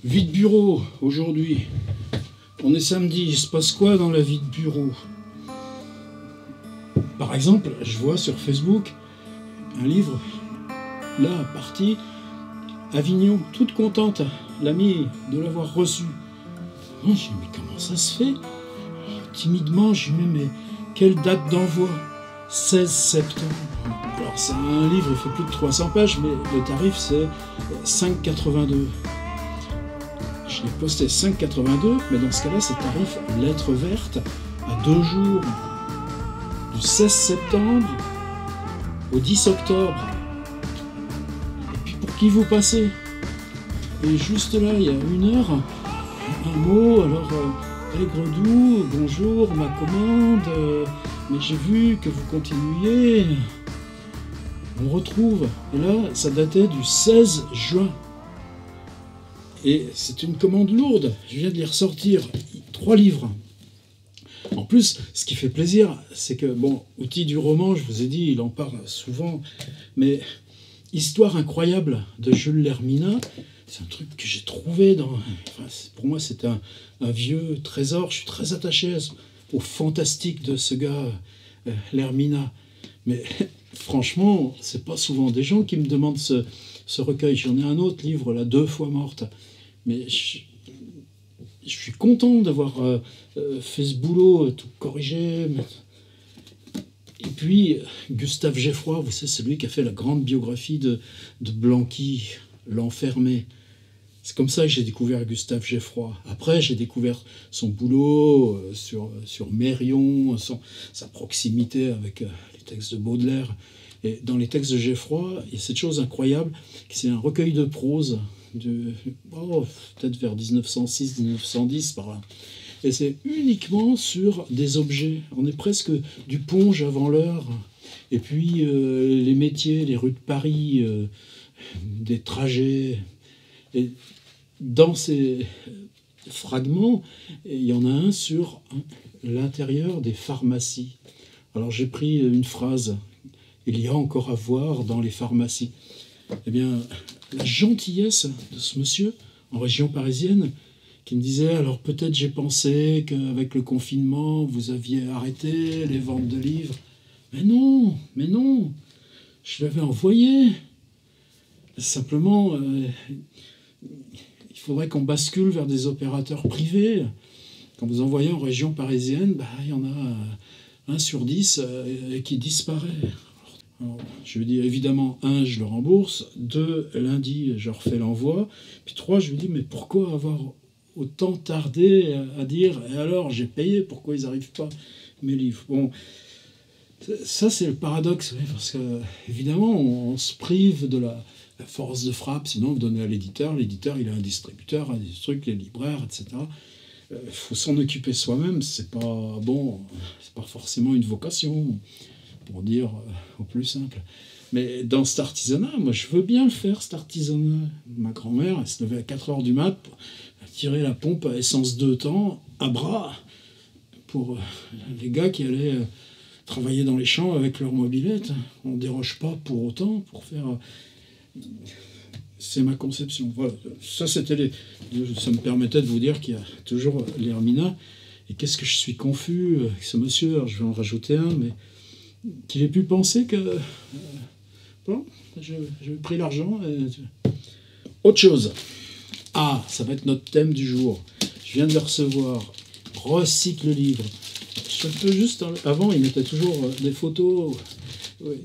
Vie de bureau, aujourd'hui. On est samedi, il se passe quoi dans la vie de bureau? Par exemple, je vois sur Facebook un livre, là, parti, Avignon, toute contente, l'amie de l'avoir reçu. Je me dis, mais comment ça se fait? Timidement, je lui mets, mais quelle date d'envoi? 16 septembre. Alors c'est un livre, il fait plus de 300 pages, mais le tarif c'est 5,82. Je l'ai posté 5,82, mais dans ce cas-là, c'est tarif lettre verte à 2 jours, du 16 septembre au 10 octobre. Et puis pour qui vous passez? Et juste là, il y a 1 heure, un mot, alors Aigre-Doux, bonjour, ma commande, mais j'ai vu que vous continuiez. On retrouve, et là, ça datait du 16 juin. Et c'est une commande lourde. Je viens de les ressortir 3 livres. En plus, ce qui fait plaisir, c'est que, bon, Outil du roman, je vous ai dit, il en parle souvent, mais Histoire incroyable de Jules Lermina, c'est un truc que j'ai trouvé dans... Enfin, pour moi, c'est un vieux trésor. Je suis très attaché au fantastique de ce gars, Lermina. Mais franchement, c'est pas souvent des gens qui me demandent ce recueil. J'en ai un autre livre, là, 2 fois morte. Mais je suis content d'avoir fait ce boulot, tout corrigé. Et puis, Gustave Geffroy, vous savez, c'est lui qui a fait la grande biographie de Blanqui, L'Enfermé. C'est comme ça que j'ai découvert Gustave Geffroy. Après, j'ai découvert son boulot sur Mérion, sa proximité avec les textes de Baudelaire. Et dans les textes de Geffroy, il y a cette chose incroyable, c'est un recueil de prose, peut-être vers 1906-1910 par là. Et c'est uniquement sur des objets. On est presque du Ponge avant l'heure. Et puis les métiers, les rues de Paris, des trajets. Et dans ces fragments, il y en a un sur l'intérieur des pharmacies. Alors j'ai pris une phrase. Il y a encore à voir dans les pharmacies. Eh bien, la gentillesse de ce monsieur en région parisienne qui me disait, alors peut-être j'ai pensé qu'avec le confinement, vous aviez arrêté les ventes de livres. Mais non, je l'avais envoyé. Simplement, il faudrait qu'on bascule vers des opérateurs privés. Quand vous envoyez en région parisienne, il y en a 1 sur 10 qui disparaît. Alors, je lui dis, évidemment, 1, je le rembourse. 2, lundi, je refais l'envoi. Puis 3, je lui dis, mais pourquoi avoir autant tardé à dire, et alors, j'ai payé, pourquoi ils n'arrivent pas, mes livres? Bon, ça, c'est le paradoxe, parce que, évidemment, on se prive de la force de frappe, sinon, vous donnez à l'éditeur. L'éditeur, il a un distributeur, des trucs, les libraires, etc. Il faut s'en occuper soi-même, c'est pas bon, c'est pas forcément une vocation, pour dire au plus simple. Mais dans cet artisanat, moi je veux bien le faire, cet artisanat. Ma grand-mère, elle se levait à 4h du mat, tirer la pompe à essence 2 temps, à bras, pour les gars qui allaient travailler dans les champs avec leur mobilette. On ne déroge pas pour autant, pour faire... C'est ma conception. Voilà. Ça me permettait de vous dire qu'il y a toujours Lermina. Et qu'est-ce que je suis confus avec ce monsieur. Alors, je vais en rajouter un, mais qu'il ait pu penser que... bon, j'ai pris l'argent. Autre chose. Ah, ça va être notre thème du jour. Je viens de le recevoir. Recycle le livre. Je peux juste... Avant, il mettait toujours des photos.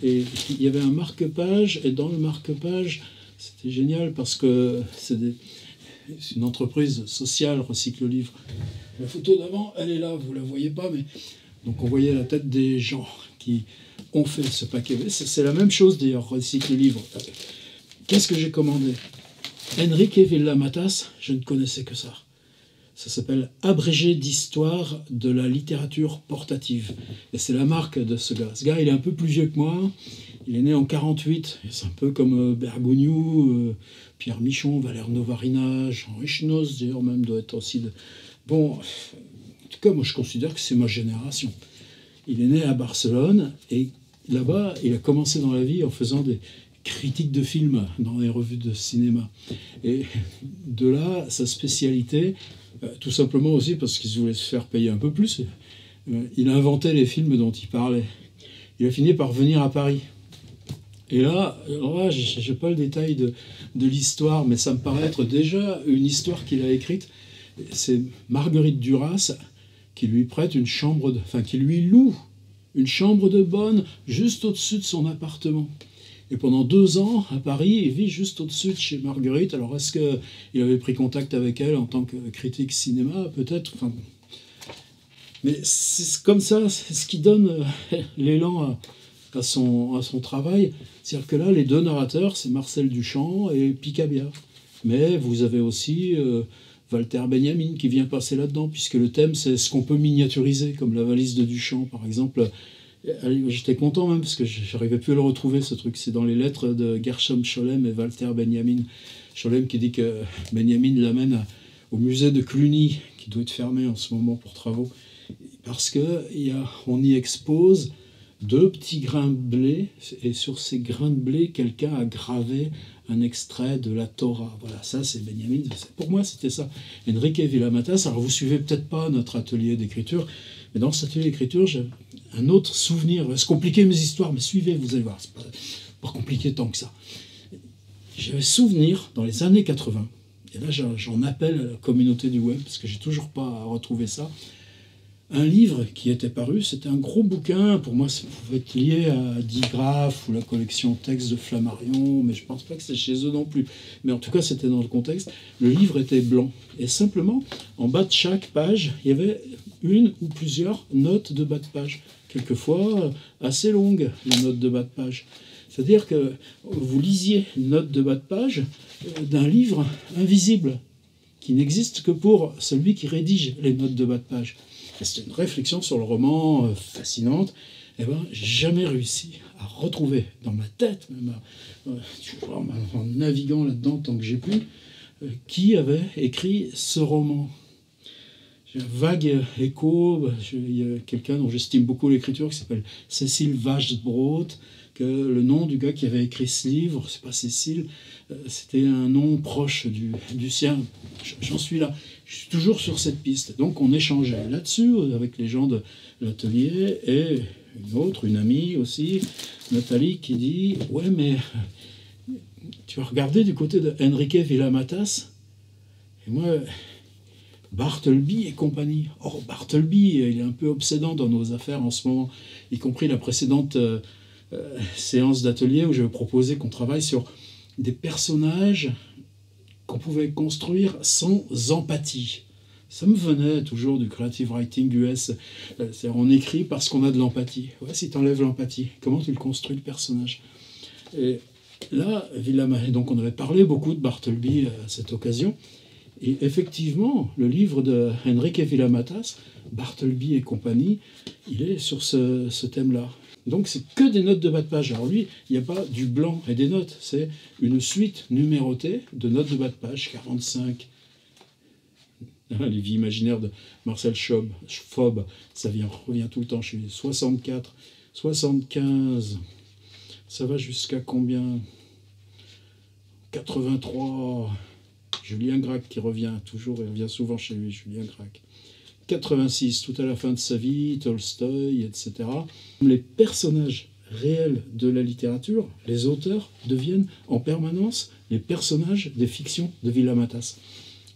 Et il y avait un marque-page. Et dans le marque-page, c'était génial parce que c'est une entreprise sociale, Recycle le livre. La photo d'avant, elle est là, vous la voyez pas, mais... Donc on voyait la tête des gens qui ont fait ce paquet. C'est la même chose d'ailleurs, Recycle le livre. Qu'est-ce que j'ai commandé? Enrique Villamatas, je ne connaissais que ça. Ça s'appelle Abrégé d'histoire de la littérature portative. Et c'est la marque de ce gars. Ce gars, il est un peu plus vieux que moi. Il est né en 48. C'est un peu comme Bergogneau, Pierre Michon, Valère Novarina, Jean Richnos, d'ailleurs même doit être aussi de... Bon... En tout cas, moi, je considère que c'est ma génération. Il est né à Barcelone et là-bas, il a commencé dans la vie en faisant des critique de films dans les revues de cinéma. Et de là, sa spécialité, tout simplement aussi parce qu'il voulait se faire payer un peu plus, il inventait les films dont il parlait. Il a fini par venir à Paris. Et là, je n'ai pas le détail de l'histoire, mais ça me paraît être déjà une histoire qu'il a écrite. C'est Marguerite Duras qui lui prête une chambre, qui lui loue une chambre de bonne juste au-dessus de son appartement. Et pendant 2 ans, à Paris, il vit juste au-dessus de chez Marguerite. Alors, est-ce qu'il avait pris contact avec elle en tant que critique cinéma? Peut-être. Mais c'est comme ça, c'est ce qui donne l'élan à son travail. C'est-à-dire que là, les 2 narrateurs, c'est Marcel Duchamp et Picabia. Mais vous avez aussi Walter Benjamin qui vient passer là-dedans, puisque le thème, c'est ce qu'on peut miniaturiser, comme la valise de Duchamp, par exemple. J'étais content même, parce que j'arrivais plus à le retrouver, ce truc. C'est dans les lettres de Gershom Scholem et Walter Benjamin. Scholem qui dit que Benjamin l'amène au musée de Cluny, qui doit être fermé en ce moment pour travaux, parce qu'on y expose 2 petits grains de blé, et sur ces grains de blé, quelqu'un a gravé un extrait de la Torah. Voilà, ça c'est Benjamin. Pour moi, c'était ça. Enrique Villamatas. Alors vous suivez peut-être pas notre atelier d'écriture, mais dans cet atelier d'écriture, j'ai un autre souvenir. C'est compliqué mes histoires, mais suivez, vous allez voir. C'est pas compliqué tant que ça. J'avais souvenir dans les années 80, et là j'en appelle à la communauté du web, parce que j'ai toujours pas retrouvé ça. Un livre qui était paru, c'était un gros bouquin, pour moi ça pouvait être lié à Digraph ou la collection Textes de Flammarion, mais je pense pas que c'était chez eux non plus. Mais en tout cas c'était dans le contexte. Le livre était blanc, et simplement en bas de chaque page, il y avait une ou plusieurs notes de bas de page, quelquefois assez longues, les notes de bas de page. C'est-à-dire que vous lisiez une note de bas de page d'un livre invisible, qui n'existe que pour celui qui rédige les notes de bas de page. C'était une réflexion sur le roman fascinante. J'ai jamais réussi à retrouver dans ma tête, même en naviguant là-dedans tant que j'ai pu, qui avait écrit ce roman. J'ai un vague écho. Il y a quelqu'un dont j'estime beaucoup l'écriture qui s'appelle Cécile Vachbrot, que le nom du gars qui avait écrit ce livre, c'est pas Cécile, c'était un nom proche du sien. J'en suis là. Je suis toujours sur cette piste. Donc on échangeait là-dessus avec les gens de l'atelier, et une amie aussi, Nathalie, qui dit « Ouais, mais tu vas regarder du côté de Enrique Villamatas ?» Et moi, Bartleby et compagnie. Or, Bartleby, il est un peu obsédant dans nos affaires en ce moment, y compris la précédente séance d'atelier où je vais proposer qu'on travaille sur des personnages qu'on pouvait construire sans empathie. Ça me venait toujours du creative writing US. C'est-à-dire on écrit parce qu'on a de l'empathie. Ouais, si tu enlèves l'empathie, comment tu le construis, le personnage? Et là, donc on avait parlé beaucoup de Bartleby à cette occasion. Et effectivement, le livre de Enrique Villamatas, Bartleby et compagnie, il est sur ce thème-là. Donc c'est que des notes de bas de page. Alors lui, il n'y a pas du blanc et des notes, c'est une suite numérotée de notes de bas de page, 45. Les vies imaginaires de Marcel Fob, ça revient tout le temps chez lui. 64, 75, ça va jusqu'à combien? 83, Julien Gracq qui revient toujours, il revient souvent chez lui, Julien Gracq. 86, tout à la fin de sa vie, Tolstoï, etc. Les personnages réels de la littérature, les auteurs, deviennent en permanence les personnages des fictions de Villamatas.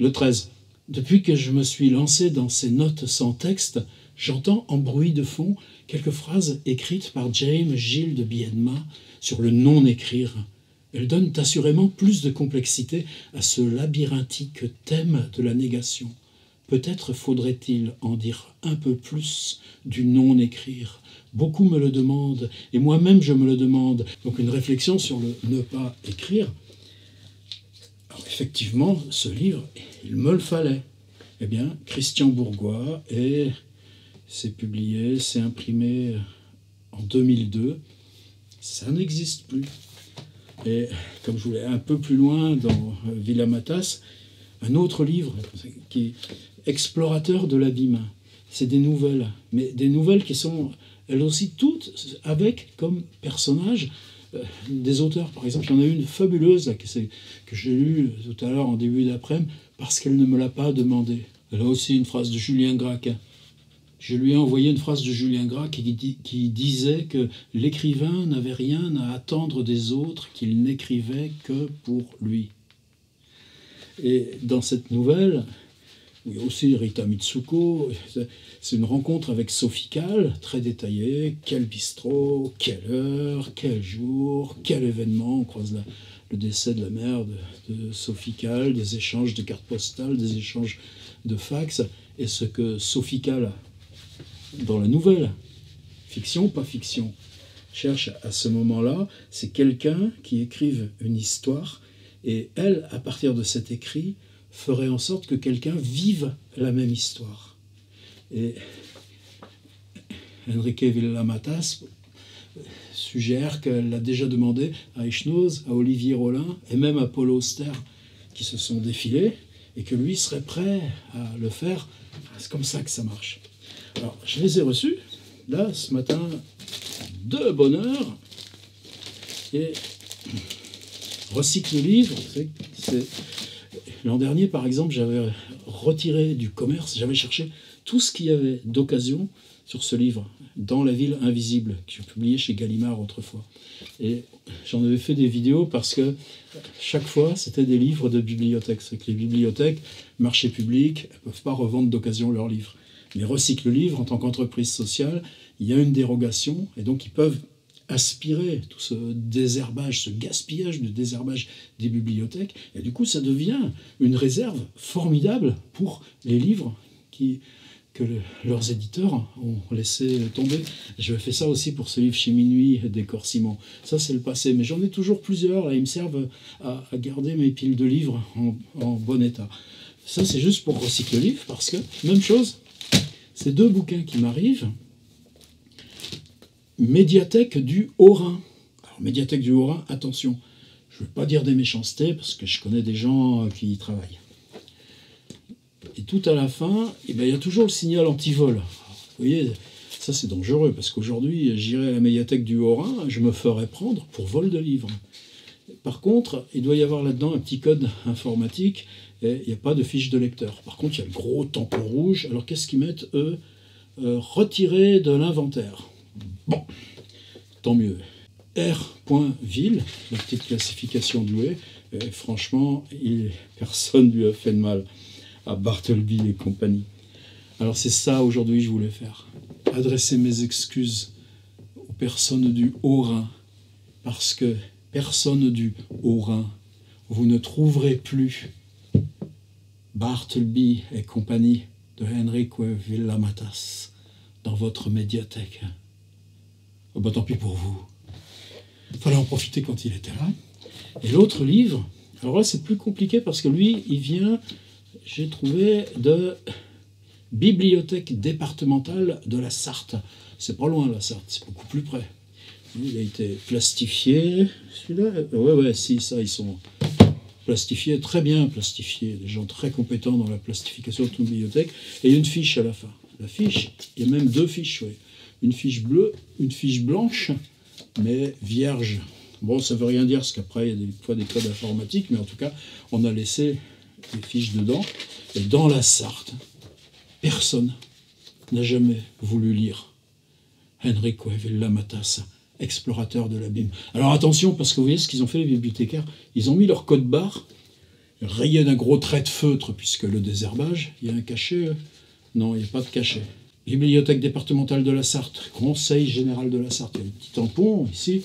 Le 13. Depuis que je me suis lancé dans ces notes sans texte, j'entends en bruit de fond quelques phrases écrites par James Gilles de Biedma sur le non-écrire. Elles donnent assurément plus de complexité à ce labyrinthique thème de la négation. Peut-être faudrait-il en dire un peu plus du non-écrire. Beaucoup me le demandent, et moi-même je me le demande. Donc une réflexion sur le ne pas écrire. Alors effectivement, ce livre, il me le fallait. Eh bien, Christian Bourgois, et c'est publié, c'est imprimé en 2002. Ça n'existe plus. Et comme je voulais un peu plus loin dans Villamatas, un autre livre qui est Explorateur de l'abîme. C'est des nouvelles, mais des nouvelles qui sont elles aussi toutes avec comme personnage des auteurs. Par exemple, il y en a une fabuleuse là, que j'ai lue tout à l'heure en début d'après-midi, parce qu'elle ne me l'a pas demandé. Elle a aussi une phrase de Julien Gracq. Je lui ai envoyé une phrase de Julien Gracq qui disait que l'écrivain n'avait rien à attendre des autres, qu'il n'écrivait que pour lui. Et dans cette nouvelle, il y a aussi Rita Mitsuko, c'est une rencontre avec Sophie Calle, très détaillée, quel bistrot, quelle heure, quel jour, quel événement, on croise le décès de la mère de Sophie Calle, des échanges de cartes postales, des échanges de fax, et ce que Sophie Calle, dans la nouvelle, fiction, pas fiction, cherche à ce moment-là, c'est quelqu'un qui écrive une histoire, et elle, à partir de cet écrit, ferait en sorte que quelqu'un vive la même histoire. Et Enrique Villa-Matas suggère qu'elle l'a déjà demandé à Echnoz, à Olivier Rollin et même à Paul Auster, qui se sont défilés, et que lui serait prêt à le faire. C'est comme ça que ça marche. Alors, je les ai reçus, là, ce matin, de bonne heure, et recycle le livre. L'an dernier, par exemple, j'avais retiré du commerce, j'avais cherché tout ce qu'il y avait d'occasion sur ce livre, Dans la ville invisible, que j'ai publié chez Gallimard autrefois. Et j'en avais fait des vidéos parce que chaque fois, c'était des livres de bibliothèque. C'est que les bibliothèques, marché public, ne peuvent pas revendre d'occasion leurs livres. Mais Recycle le livre, en tant qu'entreprise sociale, il y a une dérogation, et donc ils peuvent aspirer tout ce désherbage, ce gaspillage de désherbage des bibliothèques, et du coup ça devient une réserve formidable pour les livres que leurs éditeurs ont laissé tomber. Je fais ça aussi pour ce livre Chez Minuit des Corps-Ciment. Ça c'est le passé, mais j'en ai toujours plusieurs, là, ils me servent à garder mes piles de livres en bon état. Ça c'est juste pour Recycle le livre, parce que, même chose, ces deux bouquins qui m'arrivent, Médiathèque du Haut-Rhin. Alors, Médiathèque du Haut-Rhin, attention, je ne veux pas dire des méchancetés, parce que je connais des gens qui y travaillent. Et tout à la fin, eh bien, il y a toujours le signal anti-vol. Vous voyez, ça c'est dangereux, parce qu'aujourd'hui, j'irai à la Médiathèque du Haut-Rhin, je me ferai prendre pour vol de livres. Par contre, il doit y avoir là-dedans un petit code informatique, et il n'y a pas de fiche de lecteur. Par contre, il y a le gros tampon rouge. Alors qu'est-ce qu'ils mettent, eux? Retiré de l'inventaire. Bon, tant mieux. R.Ville, la petite classification douée, et franchement, personne ne lui a fait de mal à Bartleby et compagnie. Alors c'est ça aujourd'hui que je voulais faire. Adresser mes excuses aux personnes du Haut-Rhin, parce que personne du Haut-Rhin, vous ne trouverez plus Bartleby et compagnie de Enrique Villa-Matas dans votre médiathèque. Oh bah tant pis pour vous. Il fallait en profiter quand il était là. Et l'autre livre, alors là c'est plus compliqué parce que lui, il vient, j'ai trouvé, de Bibliothèque départementale de la Sarthe. C'est pas loin la Sarthe, c'est beaucoup plus près. Il a été plastifié. Celui-là, ouais, si, ça, ils sont plastifiés, très bien plastifiés. Des gens très compétents dans la plastification de toute bibliothèque. Et il y a une fiche à la fin. La fiche, il y a même deux fiches, oui. Une fiche bleue, une fiche blanche, mais vierge. Bon, ça veut rien dire, parce qu'après, il y a des fois des codes informatiques, mais en tout cas, on a laissé les fiches dedans. Et dans la Sarthe, personne n'a jamais voulu lire Enrique Villa-Matas, explorateur de l'abîme. Alors attention, parce que vous voyez ce qu'ils ont fait les bibliothécaires, ils ont mis leur code barre, rayé d'un gros trait de feutre, puisque le désherbage, il y a un cachet. Non, il n'y a pas de cachet. Bibliothèque départementale de la Sarthe, Conseil général de la Sarthe. Il y a des petits tampons ici.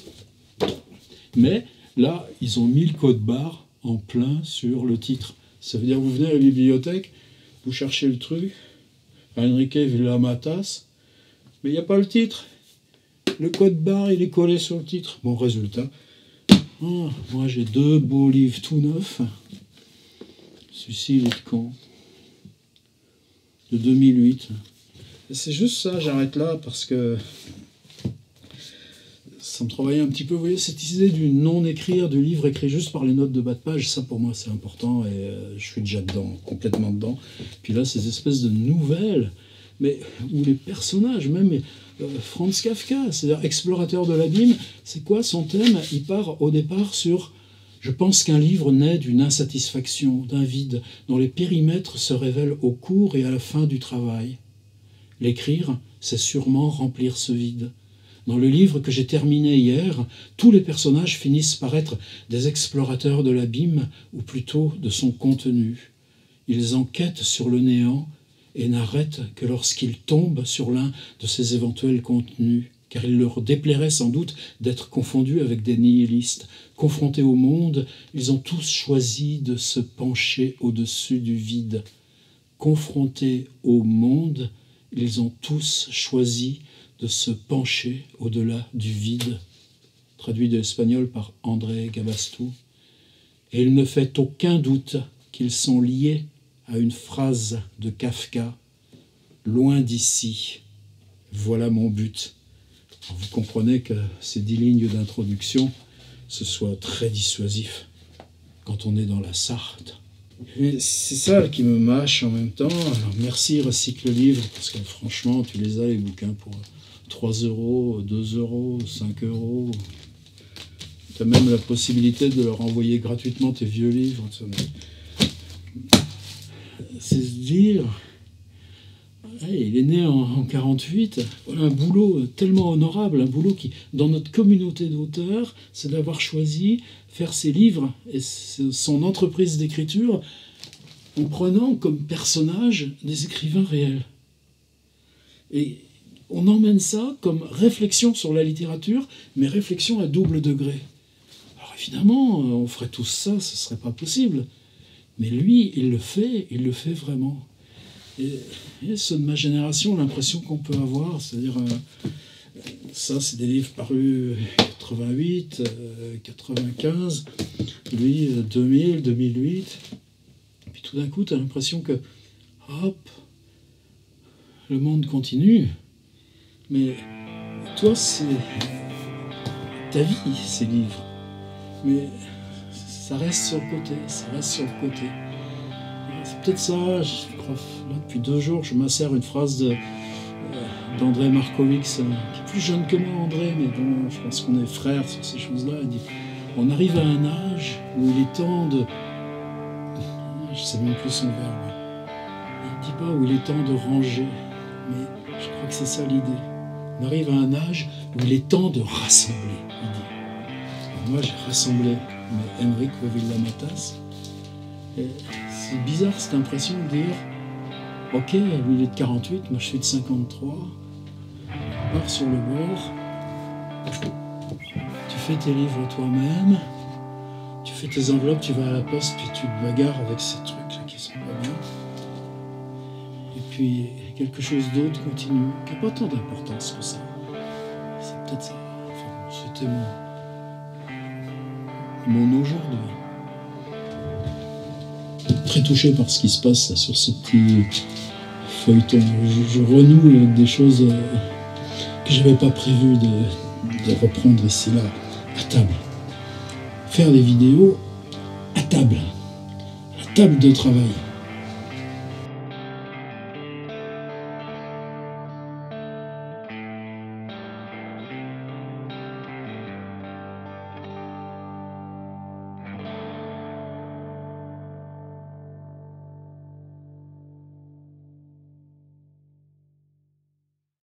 Mais là, ils ont mis le code barre en plein sur le titre. Ça veut dire que vous venez à la bibliothèque, vous cherchez le truc, Enrique Villa-Matas, mais il n'y a pas le titre. Le code barre, il est collé sur le titre. Bon, résultat, moi j'ai deux beaux livres tout neufs. Celui-ci, il est de quand? De 2008. C'est juste ça, j'arrête là parce que ça me travaillait un petit peu. Vous voyez, cette idée du non-écrire, du livre écrit juste par les notes de bas de page, ça pour moi c'est important et je suis déjà dedans, complètement dedans. Puis là, ces espèces de nouvelles mais où les personnages, même Franz Kafka, c'est-à-dire explorateur de l'abîme, c'est quoi son thème? Il part au départ sur « Je pense qu'un livre naît d'une insatisfaction, d'un vide, dont les périmètres se révèlent au cours et à la fin du travail. L'écrire, c'est sûrement remplir ce vide. Dans le livre que j'ai terminé hier, tous les personnages finissent par être des explorateurs de l'abîme, ou plutôt de son contenu. Ils enquêtent sur le néant et n'arrêtent que lorsqu'ils tombent sur l'un de ses éventuels contenus, car il leur déplairait sans doute d'être confondus avec des nihilistes. Confrontés au monde, ils ont tous choisi de se pencher au-dessus du vide. Confrontés au monde, ils ont tous choisi de se pencher au-delà du vide. Traduit de l'espagnol par André Gabastu. Et il ne fait aucun doute qu'ils sont liés à une phrase de Kafka, « Loin d'ici, voilà mon but ». Vous comprenez que ces 10 lignes d'introduction, ce soit très dissuasif quand on est dans la Sarthe. Mais c'est ça qui me mâche en même temps. Alors merci Recycle Livre, parce que franchement, tu les as les bouquins pour 3 €, 2 €, 5 €. Tu as même la possibilité de leur envoyer gratuitement tes vieux livres. C'est se dire, hey, il est né en 48, voilà un boulot tellement honorable, un boulot qui, dans notre communauté d'auteurs, c'est d'avoir choisi faire ses livres et son entreprise d'écriture en prenant comme personnage des écrivains réels. Et on emmène ça comme réflexion sur la littérature, mais réflexion à double degré. Alors évidemment, on ferait tous ça, ce serait pas possible. Mais lui, il le fait vraiment. Et ceux de ma génération, l'impression qu'on peut avoir, c'est-à-dire, ça c'est des livres parus 88, 95, lui 2000, 2008, et puis tout d'un coup tu as l'impression que, hop, le monde continue, mais toi c'est ta vie, ces livres, mais ça reste sur le côté, C'est peut-être ça, je crois, là, depuis 2 jours, je m'insère une phrase d'André Markovix, qui est plus jeune que moi, André, mais bon, je pense qu'on est frères sur ces choses-là. Il dit, on arrive à un âge où il est temps de... Je sais même plus son verbe. Il dit pas où il est temps de ranger, mais je crois que c'est ça l'idée. On arrive à un âge où il est temps de rassembler, il dit. Et moi, j'ai rassemblé mes Henrik Villa-Matas. C'est bizarre cette impression de dire ok, lui il est de 48, moi je suis de 53, on part sur le bord, tu fais tes livres toi-même, tu fais tes enveloppes, tu vas à la poste, puis tu te bagarres avec ces trucs là qui sont pas bien. Et puis quelque chose d'autre continue, qui n'a pas tant d'importance que ça. C'est peut-être ça. Enfin, c'était mon aujourd'hui. Très touché par ce qui se passe là, sur ce petit feuilleton. Je renoue avec des choses que j'avais pas prévu de reprendre ici là, à table. Faire des vidéos à table, à la table de travail.